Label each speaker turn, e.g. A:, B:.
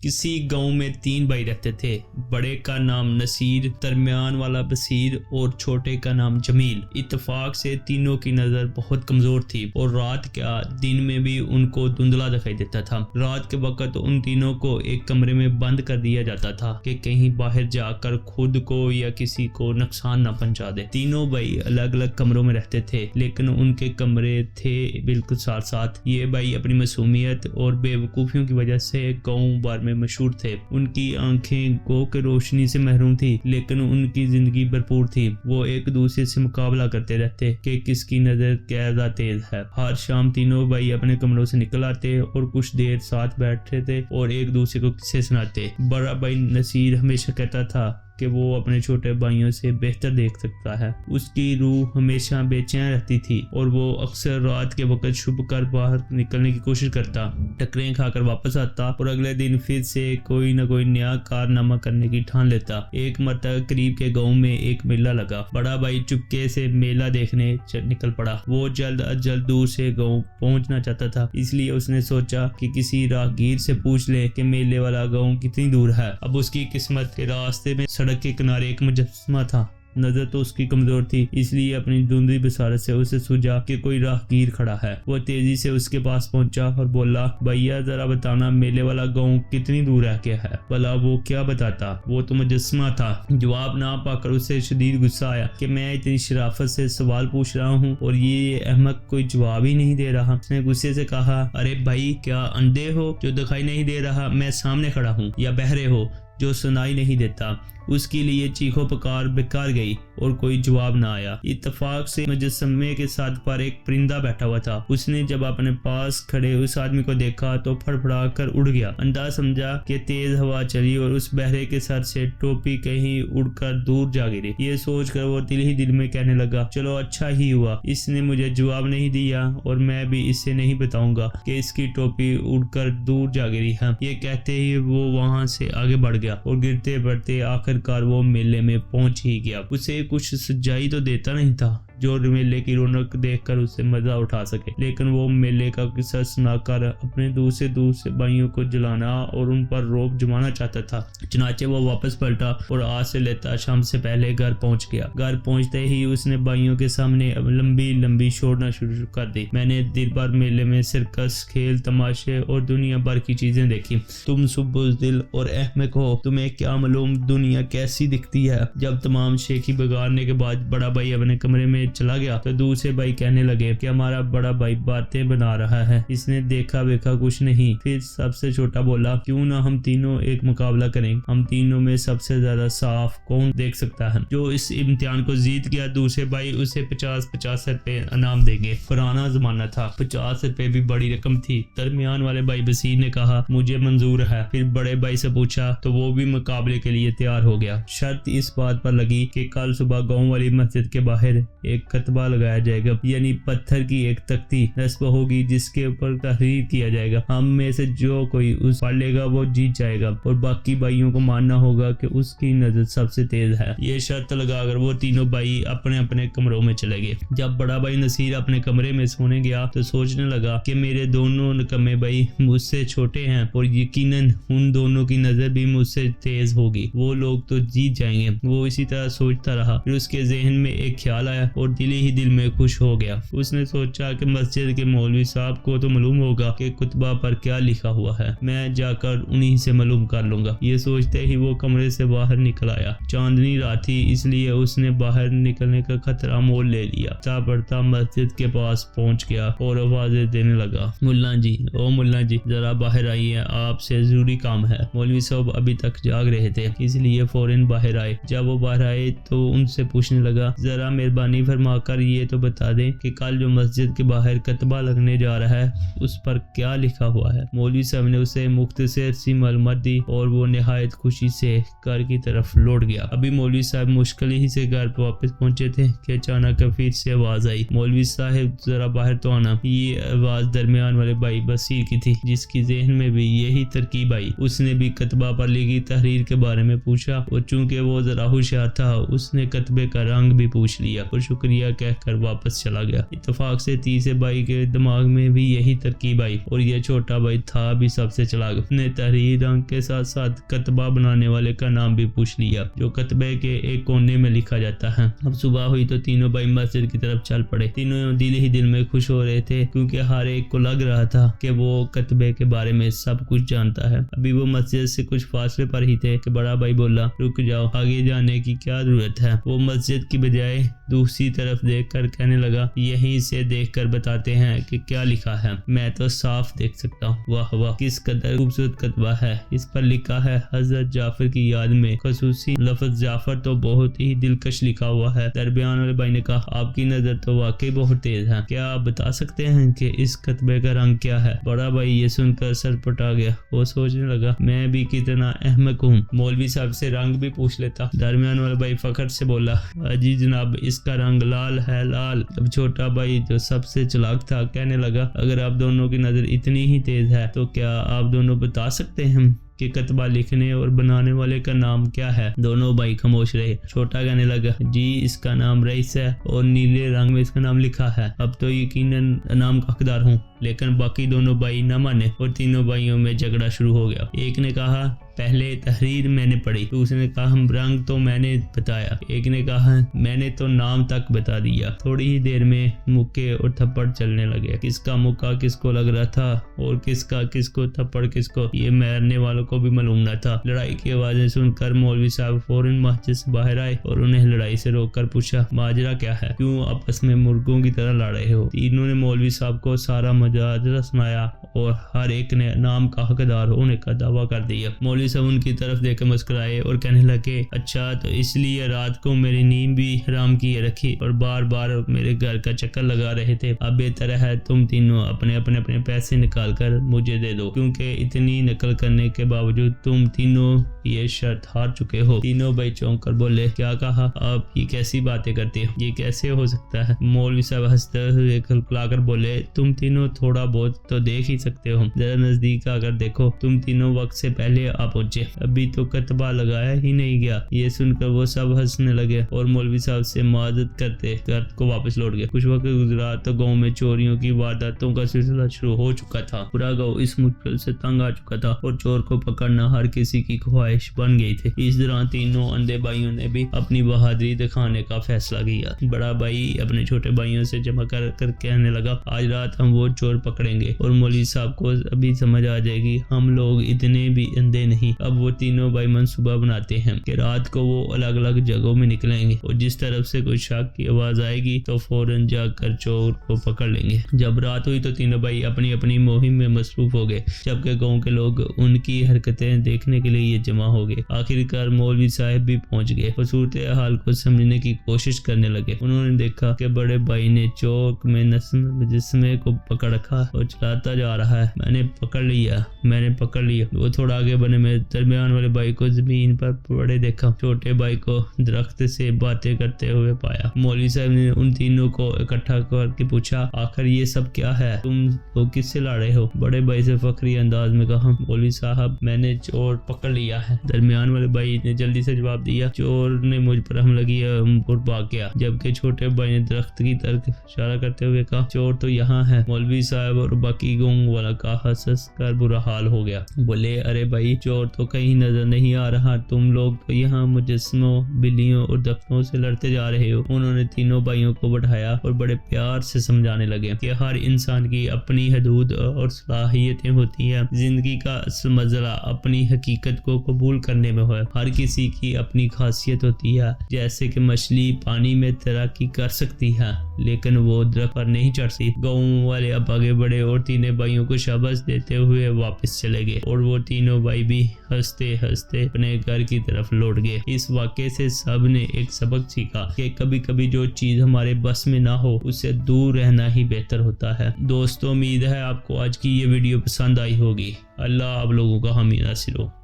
A: किसी गांव में 3 भाई रहते थे। बड़े का नाम नसीर, दरमियान वाला बसीर और छोटे का नाम जमील। इत्तेफाक से तीनों की नजर बहुत कमजोर थी और रात क्या दिन में भी उनको धुंधला दिखाई देता था। रात के वक्त उन तीनों को एक कमरे में बंद कर दिया जाता था कि कहीं बाहर जाकर खुद को या किसी को नुकसान न पहुंचा दे। तीनों भाई अलग अलग कमरों में रहते थे, लेकिन उनके कमरे थे बिल्कुल साथ साथ। ये भाई अपनी मासूमियत और बेवकूफियों की वजह से गाँव भर में मशहूर थे। उनकी आंखें गो के रोशनी से महरूम थी, लेकिन उनकी जिंदगी भरपूर थी। वो एक दूसरे से मुकाबला करते रहते कि किसकी नजर ज्यादा तेज है। हर शाम तीनों भाई अपने कमरों से निकल आते और कुछ देर साथ बैठते थे और एक दूसरे को किस्से सुनाते। बड़ा भाई नसीर हमेशा कहता था कि वो अपने छोटे भाइयों से बेहतर देख सकता है। उसकी रूह हमेशा बेचैन रहती थी और वो अक्सर रात के वक्त छुप कर बाहर निकलने की कोशिश करता, टकरें खाकर वापस आता और अगले दिन फिर से कोई न कोई नया कारनामा करने की ठान लेता। एक मरतबा करीब के गांव में एक मेला लगा। बड़ा भाई चुपके से मेला देखने निकल पड़ा। वो जल्द अज जल्द दूर से गाँव पहुंचना चाहता था, इसलिए उसने सोचा कि किसी राहगीर से पूछ ले कि मेले वाला गाँव कितनी दूर है। अब उसकी किस्मत के रास्ते में सड़क के किनारे एक मुजस्समा था। नजर तो उसकी कमजोर थी, इसलिए अपनी धुंधली बसारत से उसे सूझा कि कोई राहगीर खड़ा है। वो तेजी से उसके पास पहुंचा और बोला, भैया जरा बताना मेले वाला गांव कितनी दूर है क्या है। भला वो क्या बताता, वो तो मुजस्समा था। जवाब ना पाकर उसे शदीद गुस्सा आया कि मैं इतनी शराफत से सवाल पूछ रहा हूँ और ये अहमक कोई जवाब ही नहीं दे रहा। उसने गुस्से से कहा, अरे भाई क्या अंधे हो जो दिखाई नहीं दे रहा? मैं सामने खड़ा हूँ, या बहरे हो जो सुनाई नहीं देता? उसके लिए चीखों पुकार बेकार गई और कोई जवाब ना आया। इत्तेफाक से मुजस्समे के साथ पर एक परिंदा बैठा हुआ था। उसने जब अपने पास खड़े उस आदमी को देखा तो फड़फड़ा कर उड़ गया। अंदाज समझा कि तेज हवा चली और उस बहरे के सर से टोपी कहीं उड़कर दूर जा गिरी। ये सोचकर वो दिल ही दिल में कहने लगा, चलो अच्छा ही हुआ इसने मुझे जवाब नहीं दिया और मैं भी इससे नहीं बताऊंगा कि इसकी टोपी उड़कर दूर जा गिरी है। ये कहते ही वो वहां से आगे बढ़ गया और गिरते बढ़ते आखिरकार वो मेले में पहुंच ही गया। उसे कुछ सच्चाई तो देता नहीं था जो मेले की रौनक देखकर उसे मजा उठा सके, लेकिन वो मेले का किस्सा सुनाकर अपने दूसरे भाइयों को जलाना और उन पर रौब जमाना चाहता था। चुनाचे वो वापस पलटा और आज से लेता शाम से पहले घर पहुंच गया। घर पहुंचते ही उसने भाइयों के सामने लंबी लंबी छोड़ना शुरू कर दी। मैंने दिन भर मेले में सर्कस, खेल, तमाशे और दुनिया भर की चीजें देखी। तुम सुबुज़दिल और अहमक हो, तुम्हें क्या मालूम दुनिया कैसी दिखती है। जब तमाम शेखी बिगाड़ने के बाद बड़ा भाई अपने कमरे में चला गया तो दूसरे भाई कहने लगे कि हमारा बड़ा भाई बातें बना रहा है, इसने देखा वेखा कुछ नहीं। फिर सबसे छोटा बोला, क्यों ना हम तीनों एक मुकाबला करें, हम तीनों में सबसे ज्यादा साफ कौन देख सकता है। जो इस इम्तिहान को जीत गया दूसरे भाई उसे 50-50 रुपए इनाम देंगे। पुराना जमाना था, 50 रुपए भी बड़ी रकम थी। दरमियान वाले भाई बसीर ने कहा, मुझे मंजूर है। फिर बड़े भाई से पूछा तो वो भी मुकाबले के लिए तैयार हो गया। शर्त इस बात पर लगी कि कल सुबह गाँव वाली मस्जिद के बाहर एक कतबा लगाया जाएगा, यानी पत्थर की एक तख्ती नस्ब होगी जिसके ऊपर तहरीर किया जाएगा। हम में से जो कोई उस पढ़ लेगा वो जीत जाएगा और बाकी भाइयों को मानना होगा कि उसकी नजर सबसे तेज है। ये शर्त लगाकर वो तीनों भाई अपने अपने कमरों में चले गए। जब बड़ा भाई नसीर अपने कमरे में सोने गया तो सोचने लगा कि मेरे दोनों निकम्मे भाई मुझसे छोटे हैं और यकीनन उन दोनों की नजर भी मुझसे तेज होगी, वो लोग तो जीत जाएंगे। वो इसी तरह सोचता रहा। फिर उसके जहन में एक ख्याल आया और दिल ही दिल में खुश हो गया। उसने सोचा कि मस्जिद के मौलवी साहब को तो मालूम होगा कि कुतबा पर क्या लिखा हुआ है, मैं जाकर उन्हीं से मालूम कर लूंगा। ये सोचते ही वो कमरे से बाहर निकल आया। चांदनी रात थी, इसलिए उसने बाहर निकलने का खतरा मोल ले लिया। बढ़ता मस्जिद के पास पहुंच गया और आवाजें देने लगा, मुल्ला जी, ओ मुल्ला जी, जरा बाहर आइए, आपसे जरूरी काम है। मौलवी साहब अभी तक जाग रहे थे, इसलिए फौरन बाहर आए। जब वो बाहर आए तो उनसे पूछने लगा, जरा मेहरबानी फरमाकर ये तो बता दें कि कल जो मस्जिद के बाहर कतबा लगने जा रहा है उस पर क्या लिखा हुआ है। मौलवी साहब ने उसे मुख्तसर सी मालूमात दी और वो निहायत खुशी से घर की तरफ लौट गया। अभी मौलवी साहब मुश्किल ही से घर पर वापस पहुंचे थे कि अचानक फिर से आवाज आई, मौलवी साहब जरा बाहर तो आना। ये आवाज दरमियान वाले भाई बसीर की थी, जिसकी जहन में भी यही तरकीब आई। उसने भी कतबा पर लिखी तहरीर के बारे में पूछा और चूंकि वो जरा होशियार था उसने कतबे का रंग भी पूछ लिया और شکریہ کہہ کر واپس چلا گیا۔ اتفاق سے تیسرے بھائی کے دماغ میں بھی یہی ترکیب آئی اور یہ چھوٹا بھائی تھا بھی سب سے چلاک۔ اس نے تحریر رنگ کے ساتھ ساتھ کتبہ بنانے والے کا نام بھی پوچھ لیا جو کتبے کے ایک کونے میں لکھا جاتا ہے۔ اب صبح ہوئی تو تینوں بھائی مسجد کی طرف چل پڑے۔ تینوں دل ہی دل میں خوش ہو رہے تھے کیونکہ ہر ایک کو لگ رہا تھا کہ وہ کتبے کے بارے میں سب کچھ جانتا ہے۔ ابھی وہ مسجد سے کچھ فاصلے پر ہی تھے کہ بڑا بھائی بولا، رک جاؤ، آگے جانے کی کیا ضرورت ہے؟ وہ مسجد کی بجائے دوسری طرف دیکھ کر کہنے لگا، یہیں سے دیکھ کر بتاتے ہیں کہ کیا لکھا ہے، میں تو صاف دیکھ سکتا ہوں۔ واہ واہ، کس قدر خوبصورت کتبہ ہے۔ اس پر لکھا ہے حضرت جعفر کی یاد میں، خصوصی لفظ جعفر تو بہت ہی دلکش لکھا ہوا ہے۔ درمیان والے بھائی نے کہا، آپ کی نظر تو واقعی بہت تیز ہے، کیا آپ بتا سکتے ہیں کہ اس کتبے کا رنگ کیا ہے؟ بڑا بھائی یہ سن کر سر پٹا گیا۔ وہ سوچنے لگا، میں بھی کتنا احمق ہوں، مولوی صاحب سے رنگ بھی پوچھ لیتا۔ درمیان والا بھائی فخر سے بولا، جی جناب، اس کا رنگ لال ہے، لال۔ اب چھوٹا بھائی جو سب سے چلاک تھا کہنے لگا، اگر آپ دونوں کی نظر اتنی ہی تیز ہے تو کیا آپ دونوں بتا سکتے ہیں کہ کتبہ لکھنے اور بنانے والے کا نام کیا ہے؟ دونوں بھائی خاموش رہے۔ چھوٹا کہنے لگا، جی اس کا نام رئیس ہے اور نیلے رنگ میں اس کا نام لکھا ہے۔ اب تو یقیناً انعام کا حقدار ہوں۔ لیکن باقی دونوں بھائی نہ مانے اور تینوں بھائیوں میں جھگڑا شروع ہو گیا۔ ایک نے کہا، پہلے تحریر میں نے پڑھی، دوسرے نے کہا ہم رنگ تو میں نے بتایا، ایک نے کہا میں نے تو نام تک بتا دیا۔ تھوڑی ہی دیر میں مکے اور تھپڑ چلنے لگے، کس کا مکہ کس کو لگ رہا تھا اور کس کا کس کو تھپڑ کس کو، یہ مارنے والوں کو بھی معلوم نہ تھا۔ لڑائی کی آوازیں سن کر مولوی صاحب فوراً مسجد سے باہر آئے اور انہیں لڑائی سے روک کر پوچھا، ماجرا کیا ہے؟ کیوں آپس میں مرغوں کی طرح لڑ رہے ہو؟ تینوں نے مولوی صاحب کو سارا ماجرا سنایا اور ہر ایک نے نام کا حقدار ہونے کا دعویٰ کر دیا۔ مولوی صاحب ان کی طرف دیکھ کر مسکرائے اور کہنے لگے، اچھا تو اس لیے رات کو میری نیند بھی حرام کیے رکھی اور بار بار میرے گھر کا چکر لگا رہے تھے۔ اب بہتر ہے تم تینوں اپنے پیسے نکال کر مجھے دے دو، کیونکہ اتنی نقل کرنے کے باوجود تم تینوں یہ شرط ہار چکے ہو۔ تینوں بھائی چونک کر بولے، کیا کہا؟ آپ یہ کیسی باتیں کرتے ہو؟ یہ کیسے ہو سکتا ہے؟ مولوی صاحب ہنستے ہوئے کھلکھلا کر بولے، تم تینوں تھوڑا بہت تو دیکھ ہی سکتے ہو، ذرا نزدیک آ کر دیکھو، تم تینوں وقت سے پہلے آ پہنچے، ابھی تو کتبہ لگایا ہی نہیں گیا۔ یہ سن کر وہ سب ہنسنے لگے اور مولوی صاحب سے معذرت کرتے گھر کو واپس لوٹ گئے۔ کچھ وقت گزرا تو گاؤں میں چوریوں کی وارداتوں کا سلسلہ شروع ہو چکا تھا۔ پورا گاؤں اس مشکل سے تنگ آ چکا تھا اور چور کو پکڑنا ہر کسی کی خواہش بن گئی تھی۔ اس دوران تینوں اندھے بھائیوں نے بھی اپنی بہادری دکھانے کا فیصلہ کیا۔ بڑا بھائی اپنے چھوٹے بھائیوں سے جمع کر کہنے لگا، آج رات ہم وہ چور پکڑیں گے اور مولوی صاحب کو ابھی سمجھ آ جائے گی ہم لوگ اتنے بھی اندھے نہیں۔ اب وہ تینوں بھائی منصوبہ بناتے ہیں کہ رات کو وہ الگ الگ جگہوں میں نکلیں گے اور جس طرف سے کوئی شک کی آواز آئے گی تو فوراً جا کر چور کو پکڑ لیں گے۔ جب رات ہوئی تو تینوں بھائی اپنی اپنی مہم میں مصروف ہو گئے، جبکہ گاؤں کے لوگ ان کی حرکتیں دیکھنے کے لیے یہ جمع ہو گئے۔ آخرکار مولوی صاحب بھی پہنچ گئے اور صورتحال کو سمجھنے کی کوشش کرنے لگے۔ انہوں نے دیکھا کہ بڑے بھائی نے چوک میں مجسمے کو پکڑ رکھا اور چلاتا جا رہا ہے۔ میں نے پکڑ لیا۔ وہ تھوڑا آگے بنے میں درمیان والے بھائی کو زمین پر پڑے دیکھا، چھوٹے بھائی کو درخت سے باتیں کرتے ہوئے پایا۔ مولوی صاحب نے ان تینوں کو اکٹھا کر کے پوچھا، آخر یہ سب کیا ہے؟ تم تو کس سے لڑے ہو؟ بڑے بھائی سے فخری انداز میں کہا، مولوی صاحب میں نے چور پکڑ لیا ہے۔ درمیان والے بھائی نے جلدی سے جواب دیا، چور نے مجھ پر حملہ کیا اور بھاگ گیا۔ جبکہ چھوٹے بھائی نے درخت کی طرف اشارہ کرتے ہوئے کہا، چور تو یہاں ہے۔ مولوی صاحب اور باقی گاؤں والا کا ہنس کر برا حال ہو گیا۔ بولے، ارے بھائی چور تو کہیں نظر نہیں آ رہا، تم لوگ تو یہاں مجسموں، بلیوں اور دفتروں سے لڑتے جا رہے ہو۔ انہوں نے تینوں بھائیوں کو بٹھایا اور بڑے پیار سے سمجھانے لگے کہ ہر انسان کی اپنی حدود اور صلاحیتیں ہوتی ہیں، زندگی کا اصل مزرعہ اپنی حقیقت کو قبول کرنے میں ہے۔ ہر کسی کی اپنی خاصیت ہوتی ہے، جیسے کہ مچھلی پانی میں تیراکی کر سکتی ہے لیکن وہ درخت پر نہیں چڑھ سکتی۔ گاؤں والے اب آگے بڑھے اور تینوں بھائیوں کو شاباش دیتے ہوئے واپس چلے گئے اور وہ تینوں بھائی بھی ہنستے ہنستے اپنے گھر کی طرف لوٹ گئے۔ اس واقعے سے سب نے ایک سبق سیکھا کہ کبھی کبھی جو چیز ہمارے بس میں نہ ہو اس سے دور رہنا ہی بہتر ہوتا ہے۔ دوستو، امید ہے آپ کو آج کی یہ ویڈیو پسند آئی ہوگی۔ اللہ آپ لوگوں کا حامی ناصر ہو۔